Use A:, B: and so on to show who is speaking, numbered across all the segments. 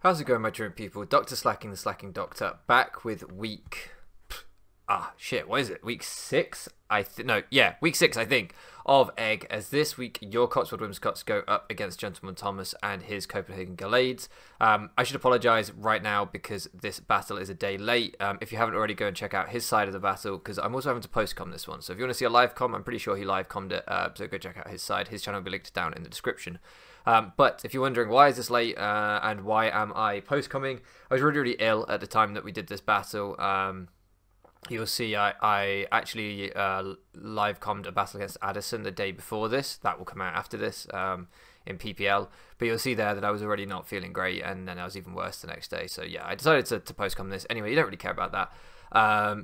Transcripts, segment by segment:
A: How's it going, my dream people? Dr. Slacking, the Slacking Doctor, back with week... what is it? Week 6? Week 6, I think, of Egg, as this week your Cotswold Whimsicots go up against Gentleman Thomas and his Copenhagen Gallades. I should apologise right now because this battle is a day late. If you haven't already, go and check out his side of the battle, because I'm also having to post-com this one. So if you want to see a live com, I'm pretty sure he live-commed it, so go check out his side. His channel will be linked down in the description. But if you're wondering why is this late and why am I post-comming, I was really ill at the time that we did this battle. You'll see I actually live-commed a battle against Addison the day before this. That will come out after this in PPL. But you'll see there that I was already not feeling great, and then I was even worse the next day. So yeah, I decided to post-com this. Anyway, you don't really care about that.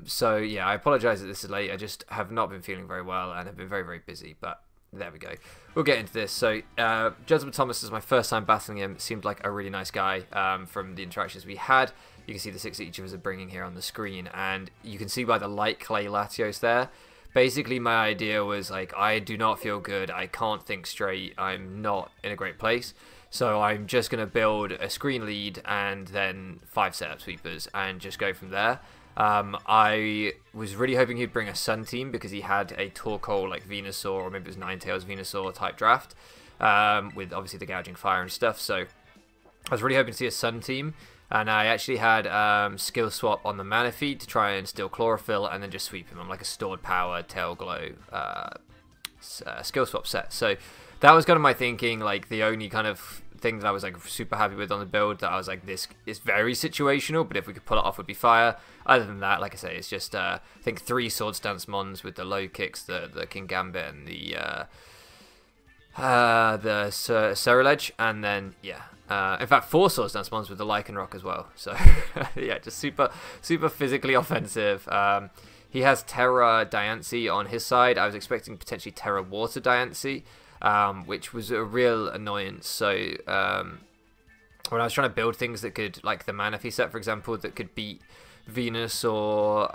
A: So yeah, I apologise that this is late. I just have not been feeling very well and have been very, very busy. But there we go. We'll get into this. So, Gentleman Thomas is my first time battling him. Seemed like a really nice guy from the interactions we had. You can see the 6 that each of us are bringing here on the screen. And you can see by the light clay Latios there. Basically, my idea was, like, I do not feel good. I can't think straight. I'm not in a great place. So I'm just going to build a screen lead and then 5 setup sweepers and just go from there. I was really hoping he'd bring a Sun team because he had a Torkoal like Venusaur, or maybe it was Ninetales Venusaur type draft, with obviously the gouging fire and stuff. So I was really hoping to see a Sun team, and I actually had skill swap on the Manaphy to try and steal Chlorophyll and then just sweep him on like a stored power Tail Glow skill swap set. So that was kind of my thinking, like the only kind of thing that I was like super happy with on the build, that I was like, this is very situational, but if we could pull it off would be fire. Other than that, like I say, it's just I think 3 Swords Dance Mons with the low kicks, the King Gambit and the Ceruledge, and then yeah, in fact 4 Swords Dance Mons with the Lycanroc as well. So yeah, just super physically offensive. He has Terra Diancie on his side. I was expecting potentially Terra Water Diancie, which was a real annoyance. So when I was trying to build things that could, like the Manaphy set for example, that could beat Venus or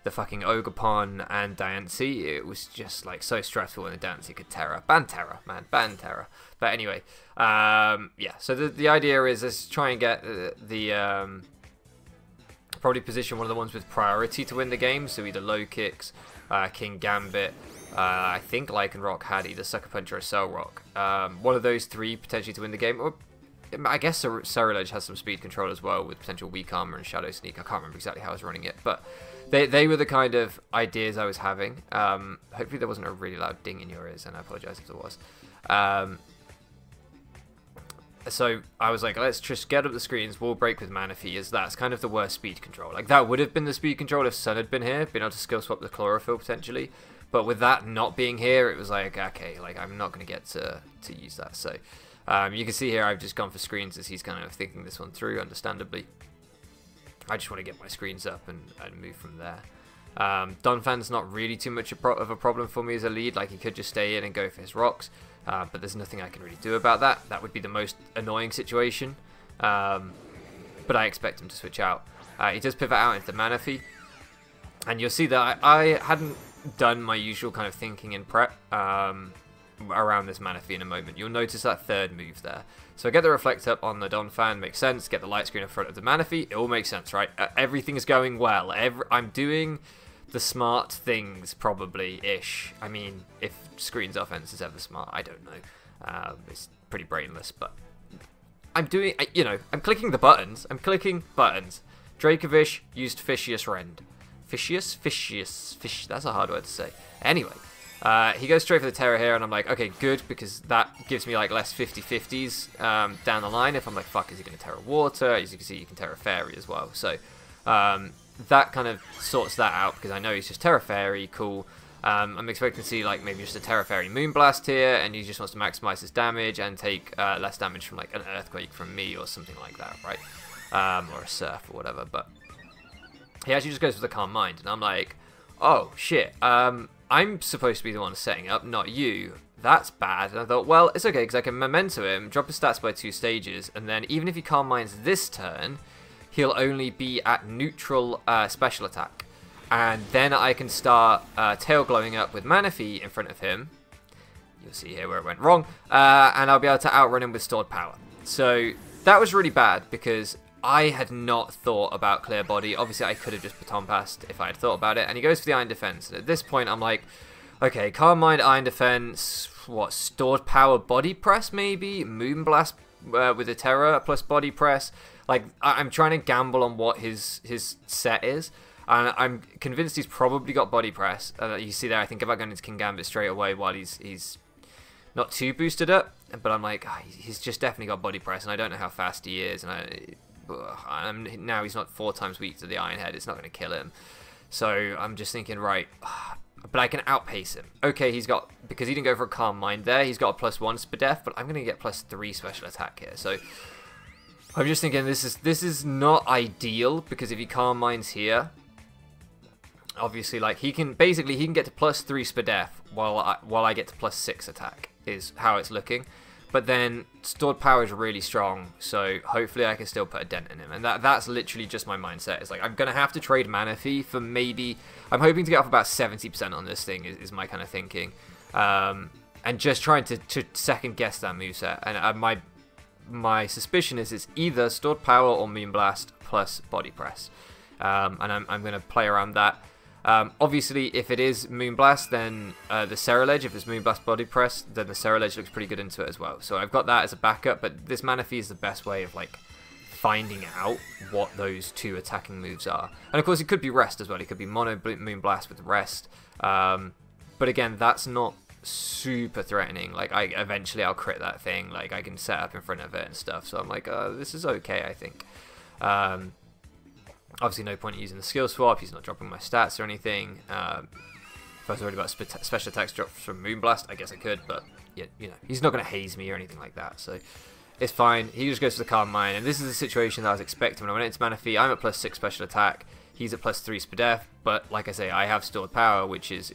A: the fucking Ogerpon and Diancie, it was just like so stressful when the Diancie could Terra. Ban Terra, man, ban Terra. But anyway, yeah, so the idea is let's try and get probably position one of the ones with priority to win the game, so either low kicks, King Gambit, I think Lycanroc had either Sucker Punch or a Cell Rock. One of those 3 potentially to win the game. Or I guess Ceruledge has some speed control as well with potential weak armor and Shadow Sneak. I can't remember exactly how I was running it, but they were the kind of ideas I was having. Hopefully there wasn't a really loud ding in your ears, and I apologize if there was. So I was like, let's just get up the screens, wall break with Manaphy, as that's kind of the worst speed control. Like that would have been the speed control if Sun had been here, been able to skill swap the Chlorophyll potentially. But with that not being here, it was like, okay, like I'm not going to get to use that. So you can see here I've just gone for screens as he's kind of thinking this one through, understandably. I just want to get my screens up and move from there. Donphan's not really too much of a problem for me as a lead. Like he could just stay in and go for his rocks. But there's nothing I can really do about that. That would be the most annoying situation. But I expect him to switch out. He does pivot out into Manaphy. And you'll see that I hadn't done my usual kind of thinking and prep around this Manaphy in a moment. You'll notice that 3rd move there. So I get the Reflect up on the Donphan, makes sense. Get the light screen in front of the Manaphy, it all makes sense, right? Everything's going well. I'm doing the smart things, probably-ish. I mean, if Screen's offense is ever smart, I don't know. It's pretty brainless, but I'm doing, I'm clicking the buttons. I'm clicking buttons. Dracovish used Fishious Rend. Fishious, that's a hard word to say. Anyway, he goes straight for the Terra here, and I'm like, okay, good, because that gives me like less 50-50s down the line. If I'm like, fuck, is he going to Terra Water? As you can see, you can Terra Fairy as well. So that kind of sorts that out, because I know he's just Terra Fairy, cool. I'm expecting to see like maybe just a Terra Fairy Moonblast here, and he just wants to maximize his damage and take less damage from like an Earthquake from me or something like that, right? Or a Surf or whatever, but he actually just goes for the Calm Mind, and I'm like, oh shit, I'm supposed to be the one setting up, not you. That's bad. And I thought, well, it's okay, because I can Memento him, drop his stats by 2 stages, and then even if he Calm Minds this turn, he'll only be at neutral special attack. And then I can start Tail Glowing up with Manaphy in front of him. You'll see here where it went wrong. And I'll be able to outrun him with Stored Power. So that was really bad because I had not thought about clear body. Obviously, I could have just baton passed if I had thought about it. And he goes for the Iron Defense. And at this point, I'm like, okay, Calm Mind, Iron Defense, what, Stored Power Body Press maybe? Moonblast with a Terror plus Body Press. Like, I'm trying to gamble on what his set is. And I'm convinced he's probably got Body Press. You see there, I think about going into King Gambit straight away while he's not too boosted up. But I'm like, he's just definitely got Body Press. And I don't know how fast he is. And now he's not 4 times weak to the Iron Head. It's not going to kill him. So I'm just thinking, right, but I can outpace him. Okay, he's got, because he didn't go for a Calm Mind there, he's got a +1 Spadef, but I'm going to get +3 special attack here. So I'm just thinking this is not ideal, because if he Calm Minds here, obviously, like, he can get to +3 Spadef while I get to +6 attack is how it's looking. But then Stored Power is really strong, so hopefully I can still put a dent in him. And that's literally just my mindset. It's like, I'm going to have to trade Mana Fee for maybe... I'm hoping to get off about 70% on this thing is my kind of thinking. And just trying to second guess that moveset. And my suspicion is it's either Stored Power or Moonblast plus Body Press. And I'm going to play around that. Obviously, if it is Moonblast, then the Ceruledge, if it's Moonblast Body Press, then the Ceruledge looks pretty good into it as well. So I've got that as a backup, but this Mana Fee is the best way of, like, finding out what those 2 attacking moves are. And of course, it could be Rest as well. It could be Mono Moonblast with Rest. But again, that's not super threatening. Like, eventually I'll crit that thing. Like, I can set up in front of it and stuff. So I'm like, this is okay, I think. Obviously, no point in using the skill swap. He's not dropping my stats or anything. If I was worried about special attacks drops from Moonblast, I guess I could, but yeah, you know, he's not going to haze me or anything like that, so it's fine. He just goes to the Calm Mind, and this is the situation that I was expecting when I went into Mana Fee. I'm at +6 special attack. He's at +3 Spadef, but like I say, I have Stored Power, which is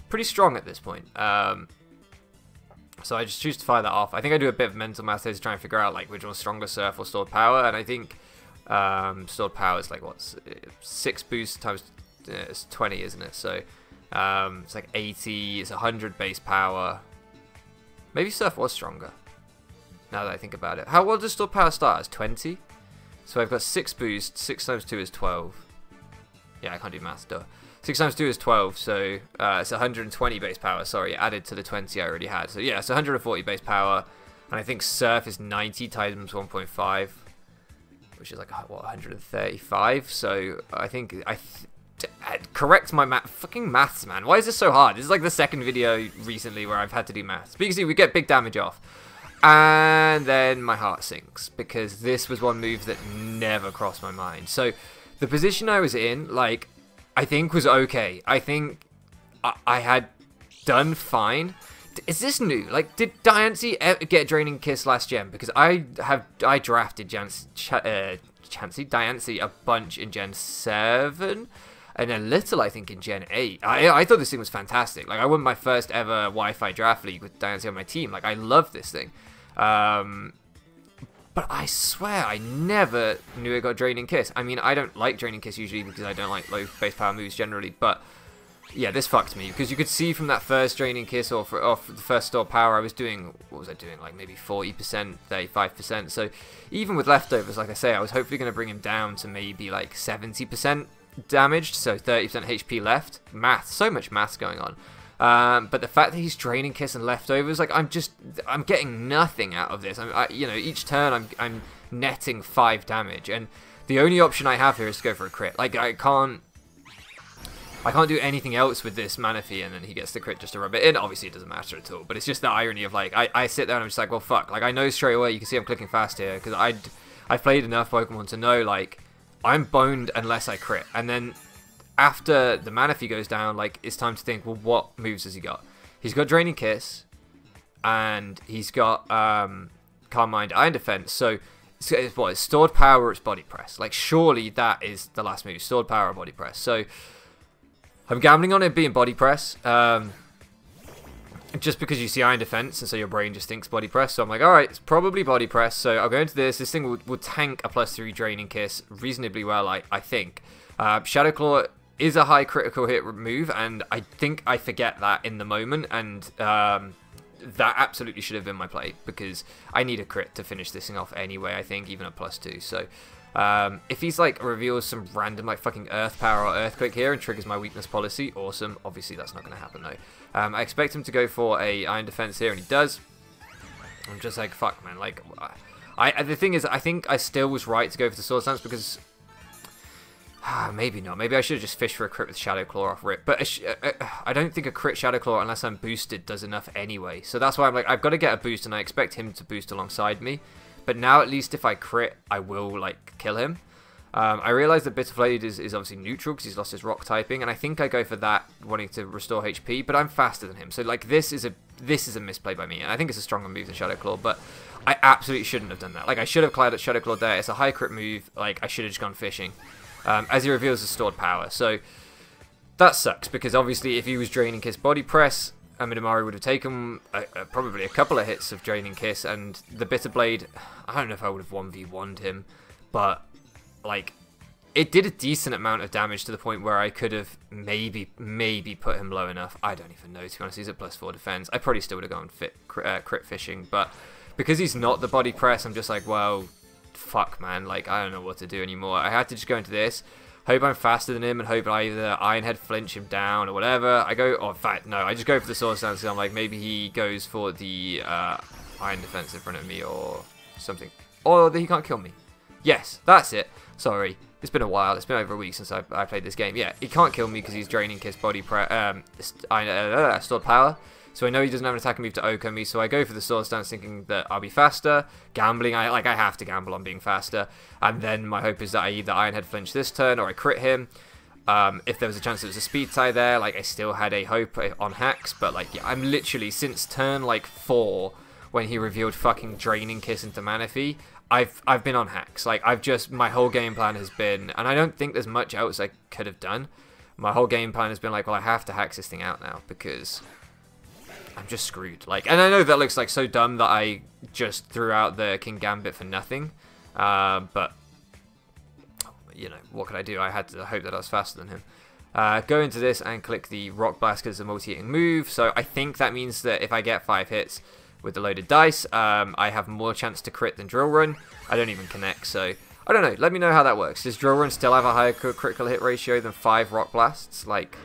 A: pretty strong at this point. So I just choose to fire that off. I think I do a bit of mental math to try and figure out, like, which one's stronger, Surf or Stored Power, and I think Stored Power is like, what's 6 boosts times it's 20, isn't it? So it's like 80, it's 100 base power. Maybe Surf was stronger, now that I think about it. How well does Stored Power start? As 20? So I've got 6 boosts, 6 times 2 is 12. Yeah, I can't do math, duh. 6 times 2 is 12, so it's 120 base power, sorry, added to the 20 I already had. So yeah, it's 140 base power, and I think Surf is 90 times 1.5. Which is like, what, 135? So I think correct my fucking maths, man. Why is this so hard? This is like the second video recently where I've had to do maths. But you can see we get big damage off. And then my heart sinks, because this was one move that never crossed my mind. So the position I was in, like, I think was okay. I think I had done fine. Is this new? Like, did Diancie get Draining Kiss last gen? Because I drafted Diancie a bunch in Gen 7 and a little, I think, in Gen 8. I thought this thing was fantastic. Like, I won my first ever Wi-Fi draft league with Diancie on my team. Like, I love this thing. But I swear I never knew it got Draining Kiss. I mean, I don't like Draining Kiss usually because I don't like low base power moves generally, but yeah, this fucked me, because you could see from that first Draining Kiss or the first Stored Power, I was doing, what was I doing, like maybe 40%, 35%, so even with leftovers, like I say, I was hopefully going to bring him down to maybe like 70% damaged, so 30% HP left. Math, so much maths going on. But the fact that he's Draining Kiss and leftovers, like, I'm getting nothing out of this. You know, each turn I'm netting 5 damage, and the only option I have here is to go for a crit. Like, I can't do anything else with this Mana Fee, and then he gets the crit just to rub it in. Obviously, it doesn't matter at all, but it's just the irony of, like, I sit there and I'm just like, well, fuck. Like, I know straight away, you can see I'm clicking fast here, because I've played enough Pokemon to know, like, I'm boned unless I crit. And then after the Mana Fee goes down, like, it's time to think, well, what moves has he got? He's got Draining Kiss, and he's got Calm Mind, Iron Defense, so it's what? It's Stored Power or it's Body Press. Like, surely that is the last move, Stored Power or Body Press. So I'm gambling on it being Body Press, just because you see Iron Defense, and so your brain just thinks Body Press. So I'm like, alright, it's probably Body Press, so I'll go into this. This thing will tank a +3 Draining Kiss reasonably well, I think. Shadow Claw is a high critical hit move, and I think I forget that in the moment, and that absolutely should have been my play, because I need a crit to finish this thing off anyway, I think, even at +2. So if he's like reveals some random like fucking earth power or earthquake here and triggers my weakness policy, awesome. Obviously that's not going to happen though. I expect him to go for a iron defense here, and he does. I'm just like, fuck man, like the thing is, I think I still was right to go for the sword stance, because maybe not. Maybe I should have just fished for a crit with Shadow Claw off rip. But I don't think a crit Shadow Claw, unless I'm boosted, does enough anyway. So that's why I'm like, I've got to get a boost, and I expect him to boost alongside me. But now, at least if I crit, I will like kill him. I realise that Bitterblade is obviously neutral because he's lost his rock typing, and I think I go for that, wanting to restore HP. But I'm faster than him, so like this is a misplay by me, and I think it's a stronger move than Shadow Claw. But I absolutely shouldn't have done that. Like I should have clouded at Shadow Claw there. It's a high crit move. Like I should have just gone fishing. As he reveals his stored power. So that sucks, because obviously if he was Draining Kiss Body Press, Amidamari would have taken probably a couple of hits of Draining Kiss, and the Bitterblade, I don't know if I would have 1v1'd him, but like it did a decent amount of damage to the point where I could have maybe put him low enough. I don't even know, to be honest. He's at +4 defense. I probably still would have gone crit fishing, but because he's not the Body Press, I'm just like, well, fuck man, like I don't know what to do anymore. I had to just go into this, hope I'm faster than him, and hope I either Iron Head flinch him down or whatever. I go, oh in fact no, I just go for the sword stance. I'm like, maybe he goes for the iron defense in front of me or something, or that he can't kill me. Yes, that's it. Sorry, it's been a while. It's been over a week since I played this game. Yeah, he can't kill me because he's Draining Kiss Body stored power. So I know he doesn't have an attacking move to OHKO me, so I go for the sword stance thinking that I'll be faster. Gambling, I have to gamble on being faster. And then my hope is that I either Iron Head flinch this turn or I crit him. If there was a chance there was a speed tie there, like I still had a hope on hacks. But like, yeah, I'm literally, since turn like 4, when he revealed fucking Draining Kiss into Manaphy, I've been on hacks. Like my whole game plan has been, and I don't think there's much else I could have done. My whole game plan has been like, well, I have to hack this thing out now, because I'm just screwed. Like, and I know that looks like so dumb that I just threw out the King Gambit for nothing. But you know, what could I do? I had to hope that I was faster than him. Go into this and click the Rock Blast because it's a multi-hitting move. So I think that means that if I get 5 hits with the loaded dice, I have more chance to crit than Drill Run. I don't even connect, so I don't know. Let me know how that works. Does Drill Run still have a higher critical hit ratio than 5 Rock Blasts? Like,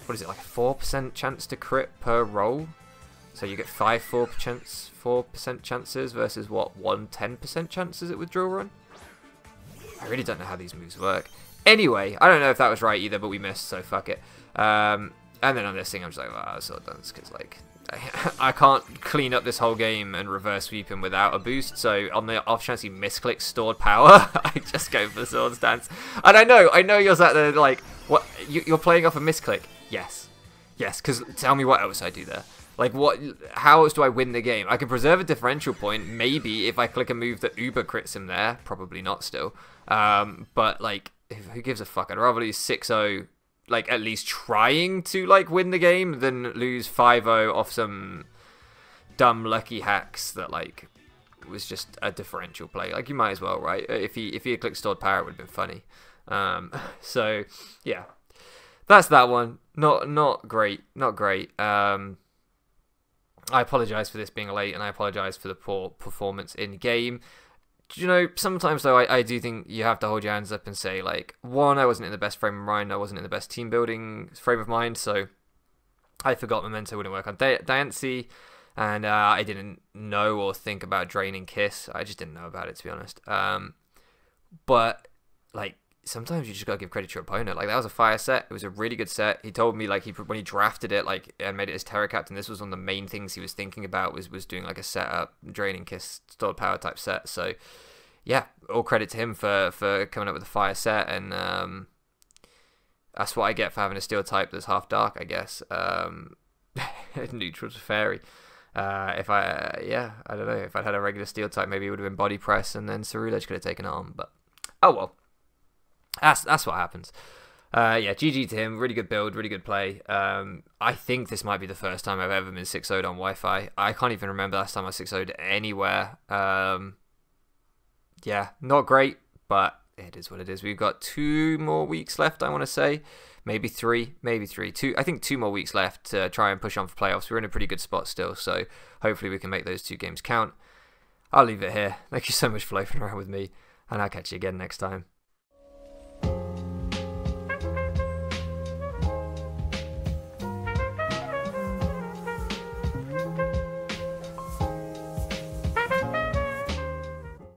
A: what is it, like a 4% chance to crit per roll? So you get 4% chances versus what, 10% chances it with Drill Run? I really don't know how these moves work. Anyway, I don't know if that was right either, but we missed, so fuck it. And then on this thing, I'm just like, well, I sort of done this because like I can't clean up this whole game and reverse sweep him without a boost. So on the off chance he misclicks stored power, I just go for the sword stance. And I know you're sat there like, what? You're playing off a misclick? Yes, because tell me what else I do there. Like, what? How else do I win the game? I can preserve a differential point, maybe, if I click a move that Uber crits him there. Probably not still. But, like, who gives a fuck? I'd rather lose 6-0, like, at least trying to, like, win the game than lose 5-0 off some dumb lucky hacks that, like, was just a differential play. Like, you might as well, right? If he had clicked stored power, it would have been funny. So, yeah. That's that one. Not great. Not great. I apologise for this being late, and I apologise for the poor performance in game. You know, sometimes though, I do think you have to hold your hands up and say, like, one, I wasn't in the best frame of mind, I wasn't in the best team building frame of mind, so I forgot Memento wouldn't work on Diancie, and I didn't know or think about Draining Kiss. I just didn't know about it, to be honest. But, like, sometimes you just gotta give credit to your opponent. Like, that was a fire set. It was a really good set. He told me, like, when he drafted it, like, and made it his Terror Captain, this was one of the main things he was thinking about, was doing, like, a setup, Draining Kiss, stored power type set. So, yeah, all credit to him for coming up with a fire set, and that's what I get for having a steel type that's half dark, I guess. Neutral to fairy. I don't know. If I'd had a regular steel type, maybe it would have been body press, and then Cerulege could have taken it on, but oh well. That's what happens. Yeah, GG to him. Really good build, really good play. I think this might be the first time I've ever been 6-0'd on Wi-Fi. I can't even remember last time I 6-0'd anywhere. Yeah, not great, but it is what it is. We've got 2 more weeks left, I want to say. Maybe 3. I think 2 more weeks left to try and push on for playoffs. We're in a pretty good spot still, so hopefully we can make those 2 games count. I'll leave it here. Thank you so much for loafing around with me, and I'll catch you again next time.